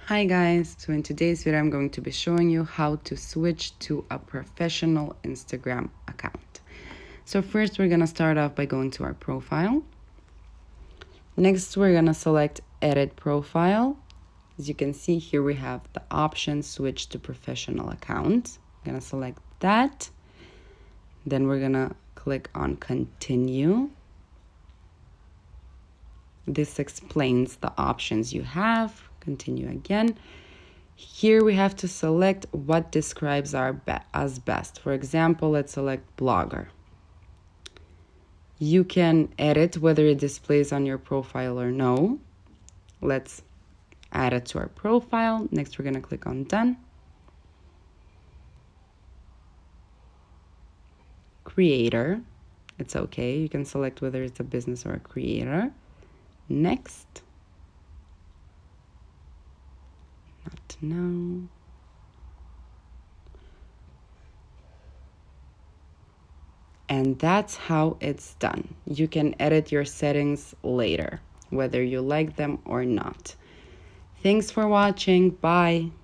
Hi guys, so in today's video I'm going to be showing you how to switch to a professional Instagram account. So first we're going to start off by going to our profile. Next we're going to select edit profile. As you can see here we have the option switch to professional account. I'm going to select that. Then we're going to click on continue. This explains the options you have. Continue again. Here we have to select what describes us best. For example, let's select blogger. You can edit whether it displays on your profile or no. Let's add it to our profile. Next, we're going to click on done. Creator. It's okay. You can select whether it's a business or a creator. Next. Not now. And that's how it's done. You can edit your settings later, whether you like them or not. Thanks for watching. Bye.